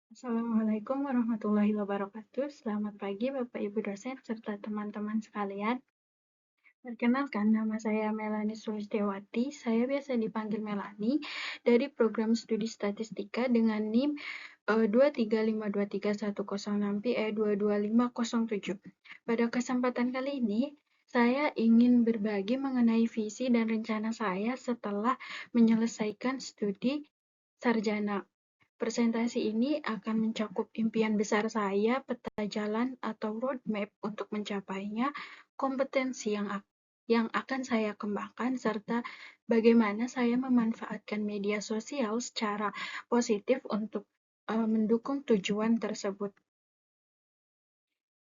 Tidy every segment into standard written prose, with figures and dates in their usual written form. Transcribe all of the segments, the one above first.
Assalamualaikum warahmatullahi wabarakatuh. Selamat pagi Bapak Ibu dosen serta teman-teman sekalian. Perkenalkan, nama saya Melanie Sulistiawati. Saya biasa dipanggil Melanie dari program studi statistika dengan NIM 2352310 Pada kesempatan kali ini, saya ingin berbagi mengenai visi dan rencana saya setelah menyelesaikan studi sarjana. Presentasi ini akan mencakup impian besar saya, peta jalan atau roadmap untuk mencapainya, kompetensi yang akan saya kembangkan, serta bagaimana saya memanfaatkan media sosial secara positif untuk mendukung tujuan tersebut.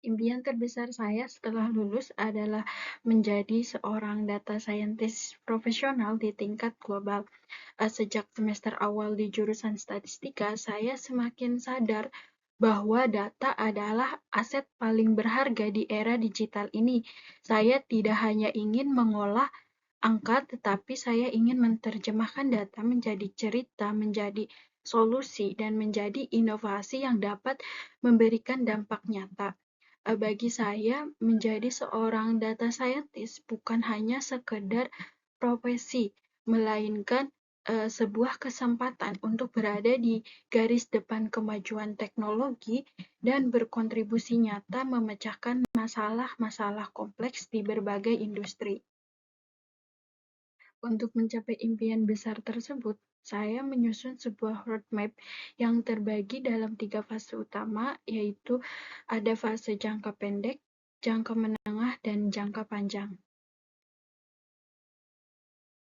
Impian terbesar saya setelah lulus adalah menjadi seorang data scientist profesional di tingkat global. Sejak semester awal di jurusan statistika, saya semakin sadar bahwa data adalah aset paling berharga di era digital ini. Saya tidak hanya ingin mengolah angka, tetapi saya ingin menerjemahkan data menjadi cerita, menjadi solusi, dan menjadi inovasi yang dapat memberikan dampak nyata. Bagi saya, menjadi seorang data scientist bukan hanya sekedar profesi, melainkan sebuah kesempatan untuk berada di garis depan kemajuan teknologi dan berkontribusi nyata memecahkan masalah-masalah kompleks di berbagai industri. Untuk mencapai impian besar tersebut, saya menyusun sebuah roadmap yang terbagi dalam 3 fase utama, yaitu ada fase jangka pendek, jangka menengah, dan jangka panjang.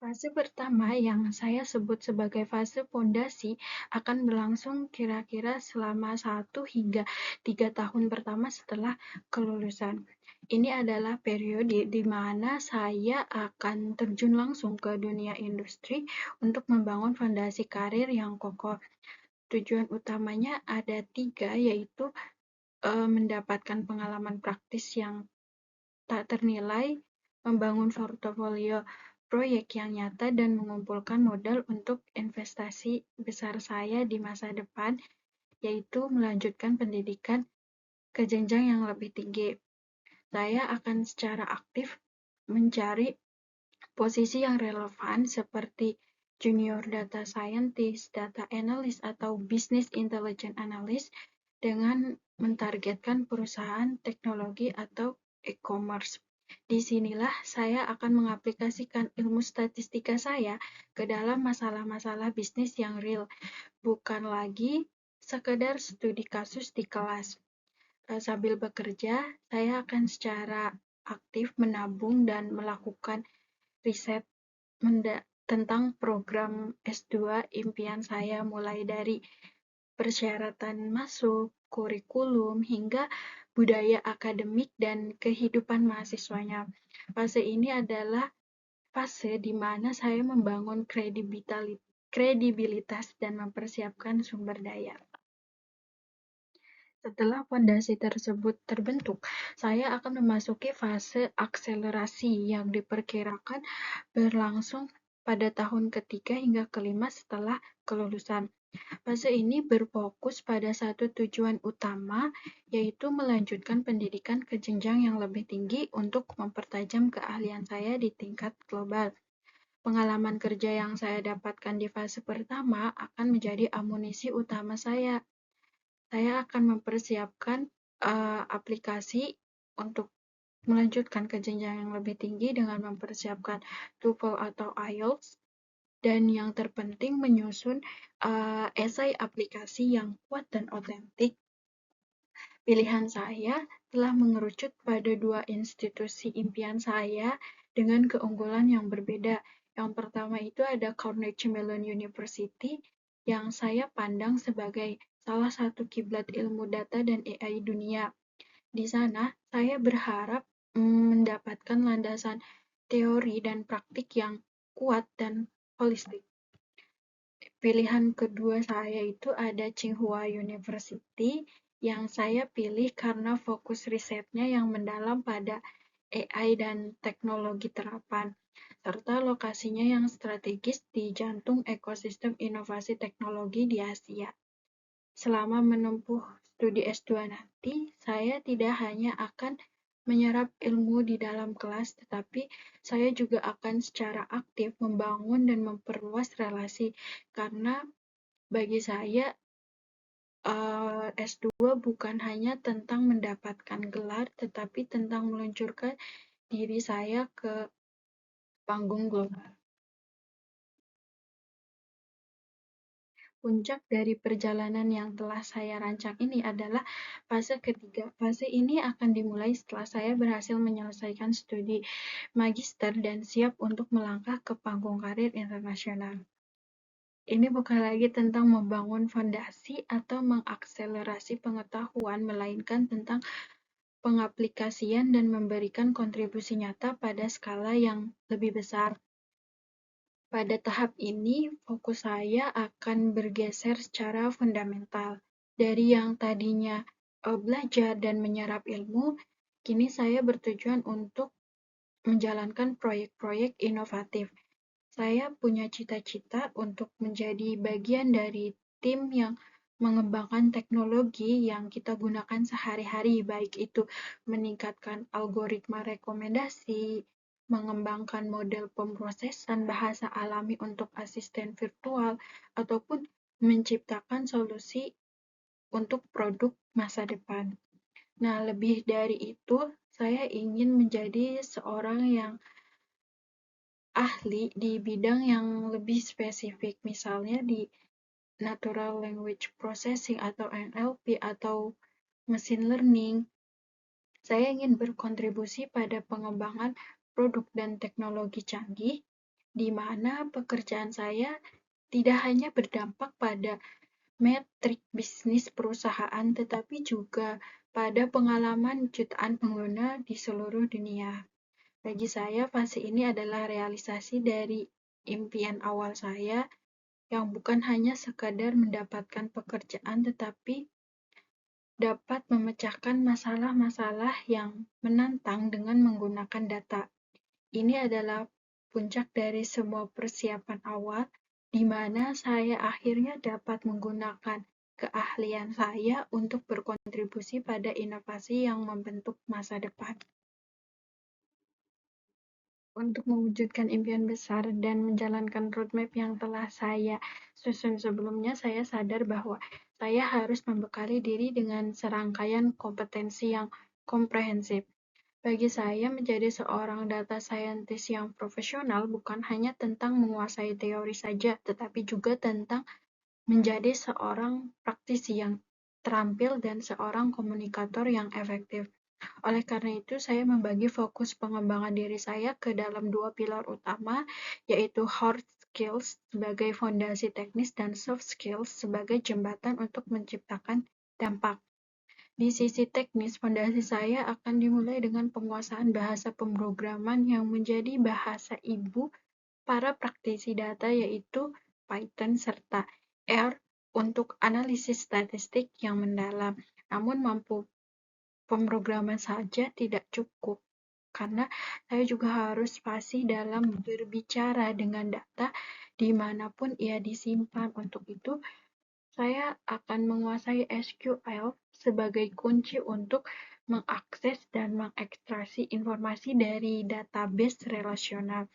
Fase pertama yang saya sebut sebagai fase fondasi akan berlangsung kira-kira selama 1 hingga 3 tahun pertama setelah kelulusan. Ini adalah periode di mana saya akan terjun langsung ke dunia industri untuk membangun fondasi karir yang kokoh. Tujuan utamanya ada 3, yaitu mendapatkan pengalaman praktis yang tak ternilai, membangun portofolio proyek yang nyata, dan mengumpulkan modal untuk investasi besar saya di masa depan, yaitu melanjutkan pendidikan ke jenjang yang lebih tinggi. Saya akan secara aktif mencari posisi yang relevan seperti junior data scientist, data analyst, atau business intelligence analyst dengan mentargetkan perusahaan teknologi atau e-commerce. Disinilah saya akan mengaplikasikan ilmu statistika saya ke dalam masalah-masalah bisnis yang real, bukan lagi sekedar studi kasus di kelas. Sambil bekerja, saya akan secara aktif menabung dan melakukan riset tentang program S2 impian saya, mulai dari persyaratan masuk, kurikulum, hingga budaya akademik dan kehidupan mahasiswanya. Fase ini adalah fase di mana saya membangun kredibilitas dan mempersiapkan sumber daya. Setelah fondasi tersebut terbentuk, saya akan memasuki fase akselerasi yang diperkirakan berlangsung pada tahun ketiga hingga kelima setelah kelulusan. Fase ini berfokus pada satu tujuan utama, yaitu melanjutkan pendidikan ke jenjang yang lebih tinggi untuk mempertajam keahlian saya di tingkat global. Pengalaman kerja yang saya dapatkan di fase pertama akan menjadi amunisi utama saya. Saya akan mempersiapkan aplikasi untuk melanjutkan ke jenjang yang lebih tinggi dengan mempersiapkan TOEFL atau IELTS, dan yang terpenting menyusun esai aplikasi yang kuat dan otentik. Pilihan saya telah mengerucut pada 2 institusi impian saya dengan keunggulan yang berbeda. Yang pertama itu ada Carnegie Mellon University, yang saya pandang sebagai salah satu kiblat ilmu data dan AI dunia. Di sana, saya berharap mendapatkan landasan teori dan praktik yang kuat dan holistik. Pilihan kedua saya itu ada Tsinghua University, yang saya pilih karena fokus risetnya yang mendalam pada AI dan teknologi terapan, serta lokasinya yang strategis di jantung ekosistem inovasi teknologi di Asia. selama menempuh studi S2 nanti, saya tidak hanya akan menyerap ilmu di dalam kelas, tetapi saya juga akan secara aktif membangun dan memperluas relasi. Karena bagi saya, S2 bukan hanya tentang mendapatkan gelar, tetapi tentang meluncurkan diri saya ke panggung global. Puncak dari perjalanan yang telah saya rancang ini adalah fase ketiga. Fase ini akan dimulai setelah saya berhasil menyelesaikan studi magister dan siap untuk melangkah ke panggung karir internasional. Ini bukan lagi tentang membangun fondasi atau mengakselerasi pengetahuan, melainkan tentang pengaplikasian dan memberikan kontribusi nyata pada skala yang lebih besar. Pada tahap ini, fokus saya akan bergeser secara fundamental. Dari yang tadinya belajar dan menyerap ilmu, kini saya bertujuan untuk menjalankan proyek-proyek inovatif. Saya punya cita-cita untuk menjadi bagian dari tim yang mengembangkan teknologi yang kita gunakan sehari-hari, baik itu meningkatkan algoritma rekomendasi, mengembangkan model pemrosesan bahasa alami untuk asisten virtual, ataupun menciptakan solusi untuk produk masa depan. Nah, lebih dari itu, saya ingin menjadi seorang yang ahli di bidang yang lebih spesifik, misalnya di Natural Language Processing atau NLP atau Machine Learning. Saya ingin berkontribusi pada pengembangan produk dan teknologi canggih, di mana pekerjaan saya tidak hanya berdampak pada metrik bisnis perusahaan, tetapi juga pada pengalaman jutaan pengguna di seluruh dunia. Bagi saya, fase ini adalah realisasi dari impian awal saya yang bukan hanya sekadar mendapatkan pekerjaan, tetapi dapat memecahkan masalah-masalah yang menantang dengan menggunakan data. Ini adalah puncak dari semua persiapan awal, di mana saya akhirnya dapat menggunakan keahlian saya untuk berkontribusi pada inovasi yang membentuk masa depan. Untuk mewujudkan impian besar dan menjalankan roadmap yang telah saya susun sebelumnya, saya sadar bahwa saya harus membekali diri dengan serangkaian kompetensi yang komprehensif. Bagi saya, menjadi seorang data scientist yang profesional bukan hanya tentang menguasai teori saja, tetapi juga tentang menjadi seorang praktisi yang terampil dan seorang komunikator yang efektif. Oleh karena itu, saya membagi fokus pengembangan diri saya ke dalam dua pilar utama, yaitu hard skills sebagai fondasi teknis dan soft skills sebagai jembatan untuk menciptakan dampak. Di sisi teknis, fondasi saya akan dimulai dengan penguasaan bahasa pemrograman yang menjadi bahasa ibu para praktisi data, yaitu Python serta R untuk analisis statistik yang mendalam. Namun mampu pemrograman saja tidak cukup, karena saya juga harus fasih dalam berbicara dengan data dimanapun ia disimpan. Untuk itu, saya akan menguasai SQL sebagai kunci untuk mengakses dan mengekstraksi informasi dari database relasional.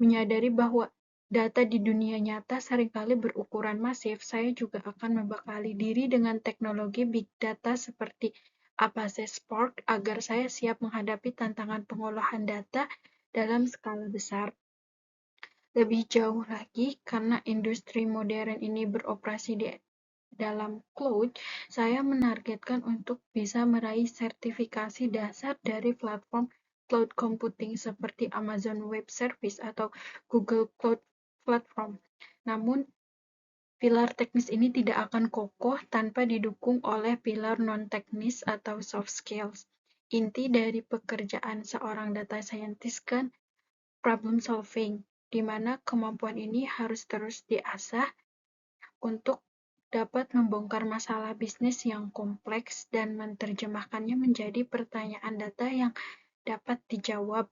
Menyadari bahwa data di dunia nyata seringkali berukuran masif, saya juga akan membekali diri dengan teknologi big data seperti Apache Spark agar saya siap menghadapi tantangan pengolahan data dalam skala besar. Lebih jauh lagi, karena industri modern ini beroperasi di dalam cloud, saya menargetkan untuk bisa meraih sertifikasi dasar dari platform cloud computing seperti Amazon Web Service atau Google Cloud Platform. Namun, pilar teknis ini tidak akan kokoh tanpa didukung oleh pilar non-teknis atau soft skills. Inti dari pekerjaan seorang data scientist kan problem solving, di mana kemampuan ini harus terus diasah untuk dapat membongkar masalah bisnis yang kompleks dan menerjemahkannya menjadi pertanyaan data yang dapat dijawab.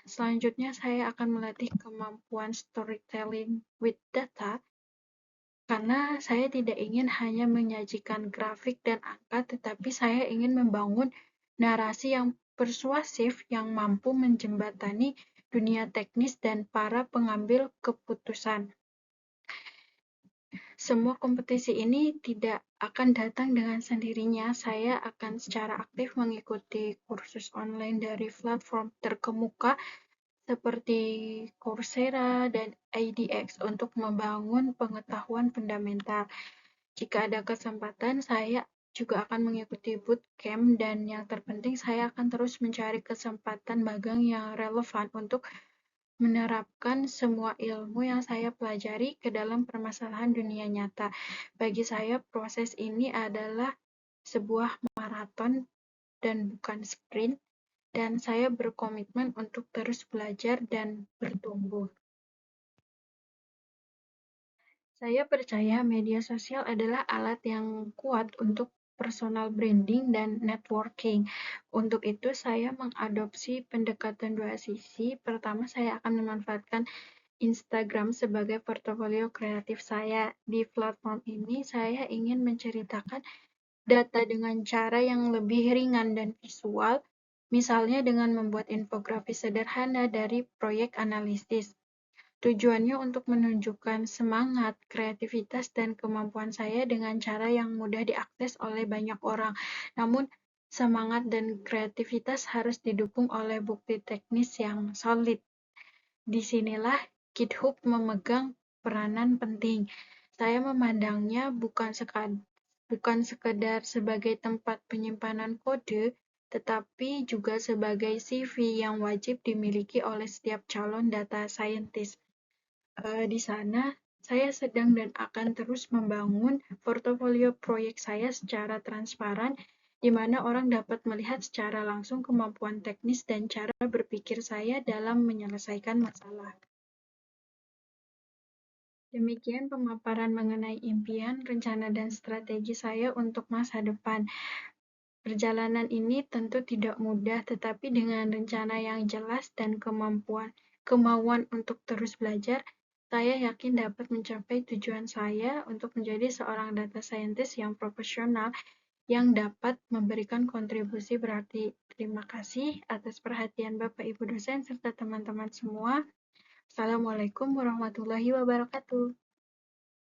Selanjutnya, saya akan melatih kemampuan storytelling with data karena saya tidak ingin hanya menyajikan grafik dan angka, tetapi saya ingin membangun narasi yang persuasif yang mampu menjembatani dunia teknis dan para pengambil keputusan. Semua kompetisi ini tidak akan datang dengan sendirinya. Saya akan secara aktif mengikuti kursus online dari platform terkemuka seperti Coursera dan IDX untuk membangun pengetahuan fundamental. Jika ada kesempatan, saya juga akan mengikuti bootcamp, dan yang terpenting saya akan terus mencari kesempatan magang yang relevan untuk menerapkan semua ilmu yang saya pelajari ke dalam permasalahan dunia nyata. Bagi saya, proses ini adalah sebuah maraton dan bukan sprint, dan saya berkomitmen untuk terus belajar dan bertumbuh. Saya percaya media sosial adalah alat yang kuat untuk personal branding dan networking. Untuk itu, saya mengadopsi pendekatan dua sisi. Pertama, saya akan memanfaatkan Instagram sebagai portofolio kreatif saya. Di platform ini, saya ingin menceritakan data dengan cara yang lebih ringan dan visual, misalnya dengan membuat infografis sederhana dari proyek analisis. Tujuannya untuk menunjukkan semangat, kreativitas, dan kemampuan saya dengan cara yang mudah diakses oleh banyak orang. Namun, semangat dan kreativitas harus didukung oleh bukti teknis yang solid. Disinilah GitHub memegang peranan penting. Saya memandangnya bukan sekedar sebagai tempat penyimpanan kode, tetapi juga sebagai CV yang wajib dimiliki oleh setiap calon data scientist. Di sana, saya sedang dan akan terus membangun portofolio proyek saya secara transparan, di mana orang dapat melihat secara langsung kemampuan teknis dan cara berpikir saya dalam menyelesaikan masalah. Demikian pemaparan mengenai impian, rencana, dan strategi saya untuk masa depan. Perjalanan ini tentu tidak mudah, tetapi dengan rencana yang jelas dan kemauan untuk terus belajar, saya yakin dapat mencapai tujuan saya untuk menjadi seorang data scientist yang profesional yang dapat memberikan kontribusi berarti. Terima kasih atas perhatian Bapak Ibu dosen serta teman-teman semua. Assalamualaikum warahmatullahi wabarakatuh.